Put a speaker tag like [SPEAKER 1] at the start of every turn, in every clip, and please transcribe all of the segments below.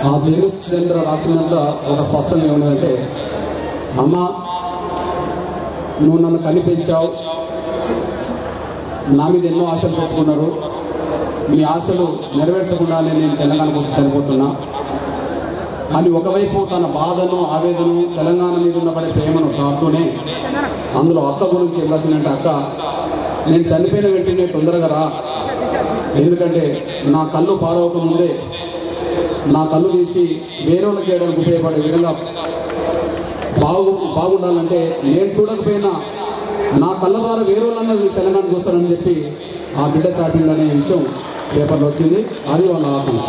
[SPEAKER 1] ఆ వేణుచంద్ర రాసినంత ఒక స్పష్టంగా ఏముందంటే, అమ్మ నువ్వు నన్ను కనిపించావు, నా మీద ఎన్నో ఆశలు పెట్టుకున్నారు, మీ ఆశలు నెరవేర్చకుండానే నేను తెలంగాణ కోసం చనిపోతున్నా. కానీ ఒకవైపు తన బాధను ఆవేదను తెలంగాణ మీద ఉన్నపడే ప్రేమను చాటుతూనే అందులో అక్క గురించి ఏం రాసిందంటే, అక్క నేను చనిపోయిన వెంటనే తొందరగా రా, ఎందుకంటే నా కళ్ళు పారవక ముందే నా కళ్ళు తీసి వేరేళ్ళకి వేయడానికి ఉపయోగపడే విధంగా బాగుండాలంటే నేను చూడకపోయినా నా కళ్ళ ద్వారా వేరేళ్ళన్నది తెలంగాణ చూస్తానని చెప్పి ఆ బిడ్డ చాటిందనే విషయం పేపర్లో వచ్చింది. అది వాళ్ళ ఆకాంక్ష.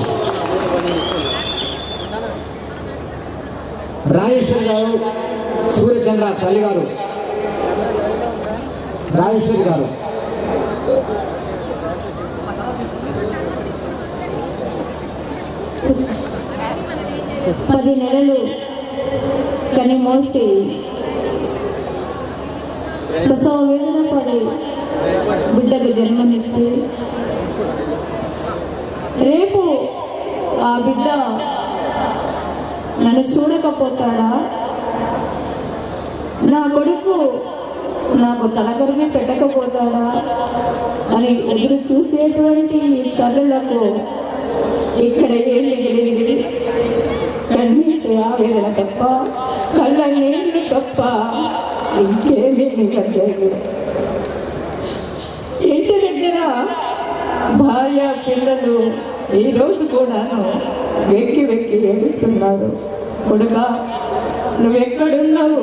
[SPEAKER 2] రాజేశ్వరి గారు, సూర్యచంద్ర తల్లి గారు, రాజేశ్వరి గారు.
[SPEAKER 3] పది నెలలు కని మోసి ప్రసవ వేదన పడి బిడ్డకు జన్మనిస్తే రేపు ఆ బిడ్డ నన్ను చూడకపోతాడా, నా కొడుకు నాకు తలగరునే పెట్టకపోతాడా అని ఎదురు చూసేటువంటి తల్లులకు ఇక్కడ ఏం మిగిలింది? కన్నీటి ఆవేదన తప్ప, కళ్ళ నీళ్ళు తప్ప ఇంకేమీ మిగలేదు. ఇంటి దగ్గర భార్య పిల్లలు ఈరోజు కూడాను వెక్కి వెక్కి ఏడుస్తున్నారు. కొడుకా నువ్వెక్కడున్నావు,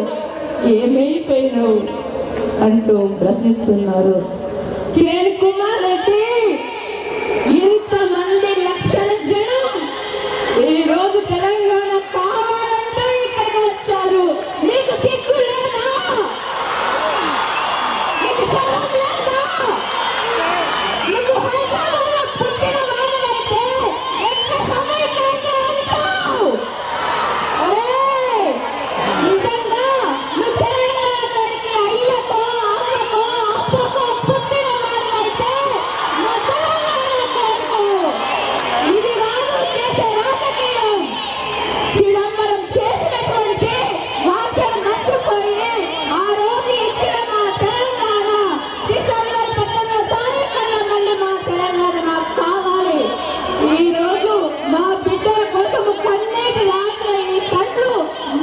[SPEAKER 3] ఏమైపోయినావు అంటూ ప్రశ్నిస్తున్నారు. కిరణ్ కుమార్ రెడ్డి, ఇంతమంది లక్షల జనం ఈరోజు తెలంగాణ కావాలంటే ఇక్కడికి వచ్చారు. నీకు సిగ్గు లేదా? నీకు శరం లేదా? నువ్వు హైదరాబాద్ పుట్టిన వాడివైతే ఎంత సమయమైతే అంటావు? నిజంగా నువ్వు తెలంగాణకి అయ్యకో అమ్మకో అప్పకో పుట్టిన వాడివైతే నువ్వు తెలంగాణ కోరుకో. ఇది కాదు చేసే రాజకీయం. చిదంబరం చేసినటువంటి వాక్యం మర్చిపోయి ఆ రోజు ఇచ్చిన మా తెలంగాణ డిసెంబర్ 15వ తారీఖున మళ్ళీ మా తెలంగాణ మాకు కావాలి. ఈ రోజు మా బిడ్డ కొడుకు కన్నీటి రాత్రి ఈ కళ్ళు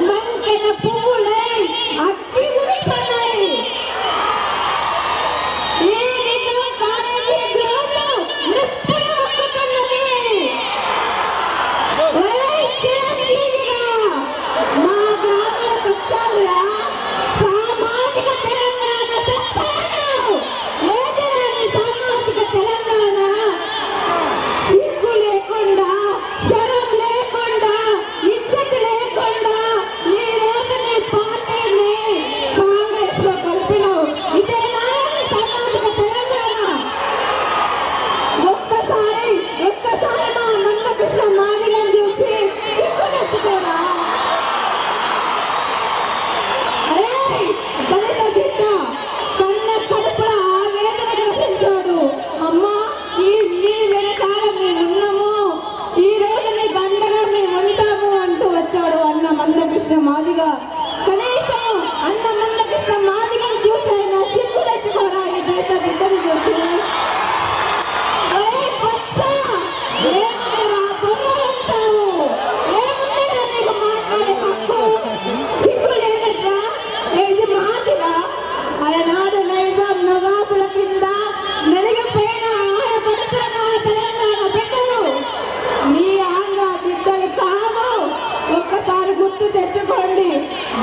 [SPEAKER 3] మంకెన పువ్వులై అగ్గి ఉరుకుతున్నాయి. ఈ నిజం కాలేజీ గ్రౌండ్ లో నిప్పులు వస్తున్నది. చిరంజీవిగా మా గ్రామాలకు వచ్చావురా, సామాజిక తెలంగాణ తెస్తాను. ఏదైనా సామాజిక తెలంగాణ సిగ్గు లేకుండా, శరం లేకుండా, ఇజ్జత్ లేకుండా ఈ రోజు నీ పార్టీని కాంగ్రెస్ లో కలిపినావు. ఇదేనా నీ సామాజిక తెలంగాణ? ఒక్కసారి మా మందకృష్ణ మాదిగని చూసి సిగ్గు తెచ్చుకోరా. అరే దళిత బిడ్డ కన్న కడుపులో ఆ వేదన గ్రహించాడు. అమ్మా నీ వెనకాల మేమున్నాము, ఈ రోజు నీ దండగా మేము ఉంటాము అంటూ వచ్చాడు అన్న మందకృష్ణ మాదిగ. కనీసం అన్న మందకృష్ణ మాదిగని చూసైనా సిగ్గు తెచ్చుకోరా ఈ దళిత బిడ్డను చూసి. ఒరే బచ్చ, ఏముందిరా బొర్ర ఉంచావు? ఏముందిరా నీకు మాట్లాడే హక్కు? సిగ్గు లేదట్రా? ఇది మాదిరా? అలనాడు నైజాం నవాబుల కింద నలిగిపోయిన ఆడపడుతున్న తెలంగాణ బిడ్డలు మీ ఆంధ్ర బిడ్డలు కాదు. ఒక్కసారి గుర్తు తెచ్చుకోండి.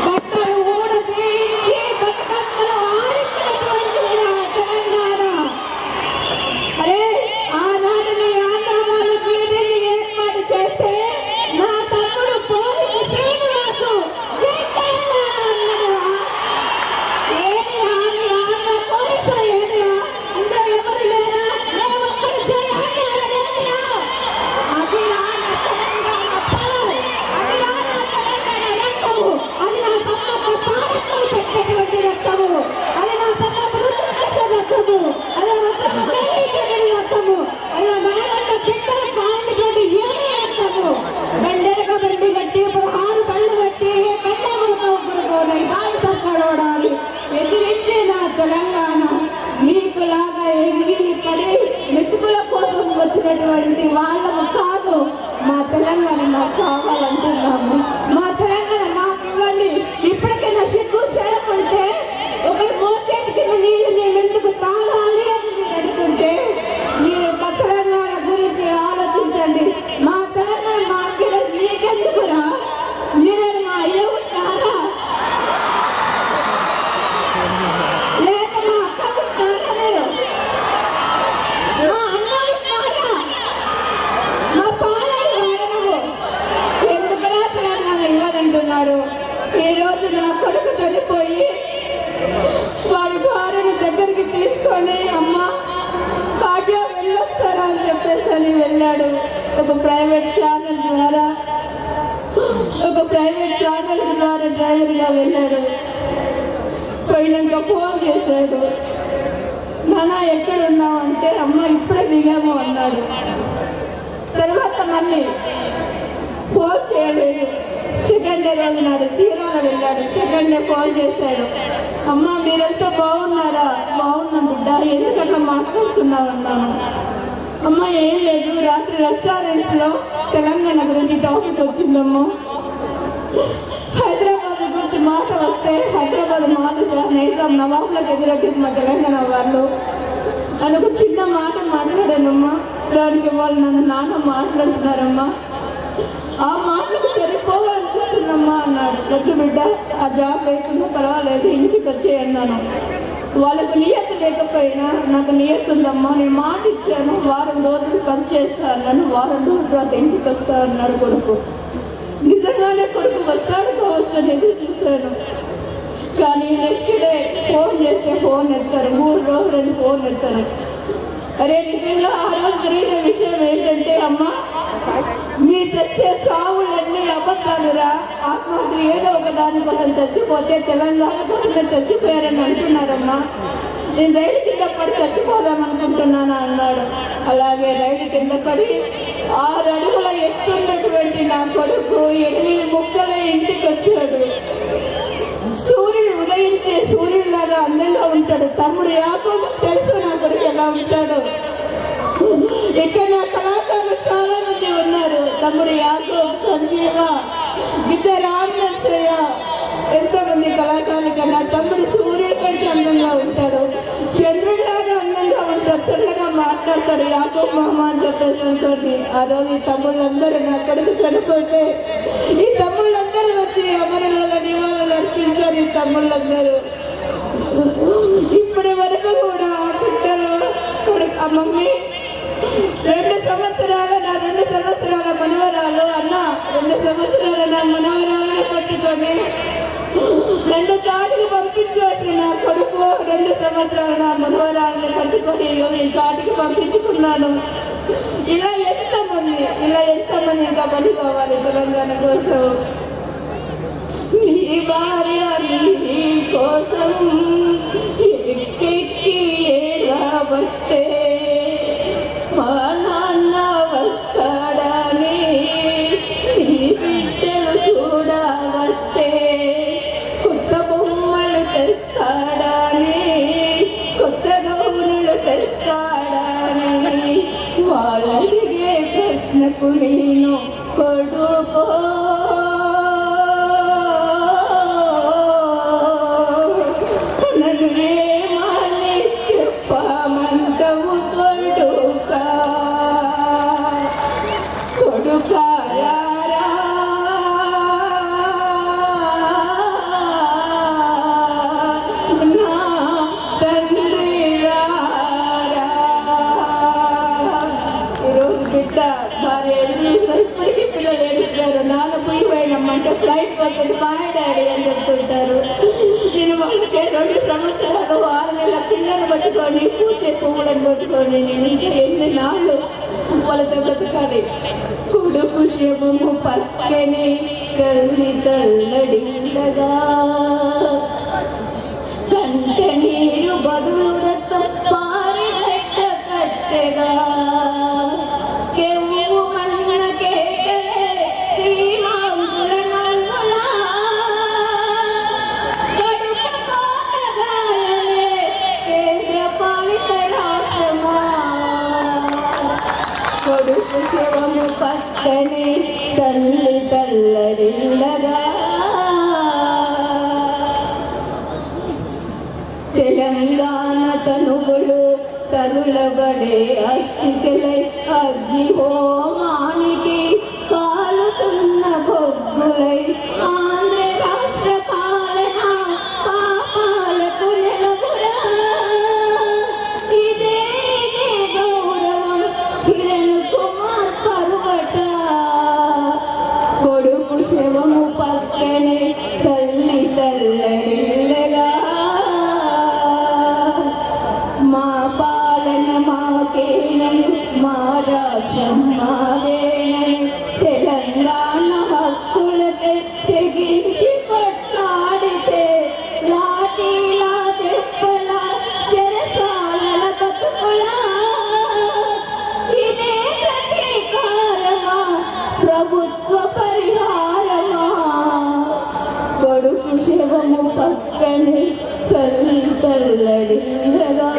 [SPEAKER 3] బట్టలు ఊడదీయించి బతుకమ్మలు ఆడించినటువంటిది నా తెలంగాణ. మాకు కావాలంటున్నాము. మా తెలంగాణ మాకు ఇవ్వండి. ఇప్పటికైనా సిగ్గు చేరకుంటే ఒకరి మోచేతి కింద నీళ్ళు మేము ఎందుకు తాగాలి అని మీరు అనుకుంటే మీరు మా తెలంగాణ గురించి ఆలోచించండి. మా తెలంగాణ మాకు మీకెందుకురా? మీరే మా అయ్య ఉంటారా? లేక మా అక్క ఉంటారా? మీరు మా అన్న ఉంటారా? మా పాలడు వారు ఎందుకలా తెలంగాణ ఇవ్వాలంటున్నారు? ఈ రోజు నా కొడుకు చనిపోయి వాడి భార్యను దగ్గరికి తీసుకొని అమ్మ భాగ్య వెళ్ళొస్తారా అని చెప్పేసి వెళ్ళాడు. ఒక ప్రైవేట్ ఛానల్ ద్వారా డ్రైవర్గా వెళ్ళాడు. పోయినాక ఫోన్ చేశాడు. నాన్న ఎక్కడున్నావు అంటే అమ్మ ఇప్పుడే దిగాము అన్నాడు. తర్వాత మళ్ళీ ఫోన్ చేయలేదు. సెకండ్ డే రోజు నాడు చీరాల వెళ్ళాడు. సెకండ్ డే ఫోన్ చేశాడు. అమ్మ మీరంతా బాగున్నారా? బాగున్నాం బిడ్డ, ఎందుకన్నా మాట్లాడుతున్నావు అన్నాను. అమ్మ ఏం లేదు, రాత్రి రెస్టారెంట్లో తెలంగాణ గురించి టాపిక్ వచ్చిందమ్మా. హైదరాబాద్ గురించి మాట వస్తే హైదరాబాద్ మాది సార్, నైజాం నవాబులకు ఎదురొట్టింది మా తెలంగాణ వాళ్ళు అని ఒక చిన్న మాట మాట్లాడానమ్మా. దానికి వాళ్ళు నన్ను నాన్న మాట్లాడుతున్నారమ్మా. ఆ మాటలకు సరిపోవాలనిపిస్తుందమ్మా అన్నాడు. ప్రతి బిడ్డ ఆ జాబ్ లేకుండా పర్వాలేదు ఇంటికి వచ్చేయన్నాను. వాళ్ళకు నియత లేకపోయినా నాకు నియత ఉందమ్మా, నేను మాట ఇచ్చాను, వారం రోజులు పని చేస్తా అన్నాను, వారం రోజుల తర్వాత ఇంటికి వస్తా అన్నాడు కొడుకు. నిజంగానే కొడుకు వస్తాడు కావచ్చు అని ఎదురు చూశాను. కానీ నెక్స్ట్ డే ఫోన్ చేస్తే ఫోన్ ఎత్తారు. 3 రోజులని ఫోన్ ఎత్తారు. అరే నిజంగా ఆ రోజు జరిగిన విషయం ఏంటంటే అమ్మ మీరు చచ్చే చావులన్నీ అబద్ధాలురా. ఆత్మహత్య ఏదో ఒక దాని కోసం చచ్చిపోతే తెలంగాణ కోసమే చచ్చిపోయారని అంటున్నారమ్మా. నేను రైలు కింద పడి చచ్చిపోదాం అనుకుంటున్నాను అన్నాడు. అలాగే రైలు కింద పడి 6 అడుగుల ఎత్తున్నటువంటి నా కొడుకు 8 ముక్కల ఇంటికి వచ్చాడు. సూర్యుడు ఉదయించే సూర్యుడిలాగా అందంగా ఉంటాడు. తమ్ముడు యాకోబు తెలుసు నా కొడుకు ఎలా ఉంటాడు. ఇక్కడ నా కళాకారులు చాలా మంది ఉన్నారు. తమ్ముడు యాకోబు, సంజీవ, గిద్ద రామనర్సయ్య, ఎంతో మంది కళాకారులు కన్నా తమ్ముడు సూర్యుడి కంటే అందంగా ఉంటాడు. చంద్రుడిలాగా అందంగా ఉంటాడు. చల్లగా మాట్లాడతాడు. యాకోబు మామ అని చెప్పేసి అనుకోండి. ఆ రోజు ఈ తమ్ముళ్ళందరూ నా కొడుకు చనిపోతే ఈ తమ్ముళ్ళందరూ వచ్చి అమరుల నివాళులు అర్పించారు. ఈ తమ్ముళ్ళందరూ ఇప్పటి వరకు కూడా బిడ్డలు కొడుకు మమ్మీ 2 సంవత్సరాల నా 2 సంవత్సరాల మనవరాలు అన్న 2 సంవత్సరాల నా మనవరాలను పట్టుకొని 2 కాటికి పంపించాడు. నా కొడుకు 2 సంవత్సరాల నా మనవరాలను పట్టుకొని ఈ కాటికి పంపించుకున్నాను. ఇలా ఎంతమంది ఇంకా బలి కావాలి తెలంగాణ కోసం. నీ భార్య నీ కోసం ఎక్కెక్కి ఏడబట్టే మా నాన్న వస్తాడని నీ బిడ్డలు చూడబట్టే కొత్త బొమ్మలు తెస్తాడని కొత్త గౌనులు తెస్తాడని వాళ్ళడిగే ప్రశ్నకు నేను కొడుకో ఏమని చెప్పమంటవు కొడుకా కొడుకారా నా తండ్రి రారా. ఈరోజు బిడ్డ భార్య ఇప్పటికీ పిల్లలు ఏడుస్తారు. నాన్న పోయి పోయినమ్మంటే ఫ్లైట్ పోతుంది బాయ్ డాడీ అని చెప్తుంటారు. నేను వాళ్ళకి 2 సంవత్సరాలు 6 నెలల పిల్లలు పట్టుకొని పూచే పువ్వులను పట్టుకొని నేను ఇంకా ఎన్ని నాళ్ళు వాళ్ళతో బ్రతకాలి. కొడుకు శివము పక్కనే కల్లి తల్లడిల్లగా కంట నీరు బదులు రక్తం పారిగట్ట కట్టెగా కెవ్వు మన్న కేకలే శ్రీమాంగుల నన్నులా కడుపు కోటగాయలే కేంద్ర పాలిత రాష్ట్రమా కొడుకు శివము పక్కనే తల్లి తల్లడిల్లగా తెలంగాణ తనువులు తగులబడే అస్థితులై అగ్నిహోమానికి కాలుతున్న బొగ్గులై ఆంధ్ర రాష్ట్ర పాలన పాపాలకు నిలబురా ఇదే గౌరవం కిరణ్ కుమార్ పరువట కొడుకు శవము పక్కనే తల్లి తల్లడిల్లగా మా పాలన మాకేనని మా రాష్ట్రం మాదేనని తెలంగాణ హక్కులకై తెగించి కొట్లాడితే లాఠీలా చెప్పలా చెరసాలల బతుకులా ఇదే ప్రతీకారమా ప్రభుత్వ పరిహారమా కొడుకు శవము పక్కనే తల్లి తల్లడిల్లగా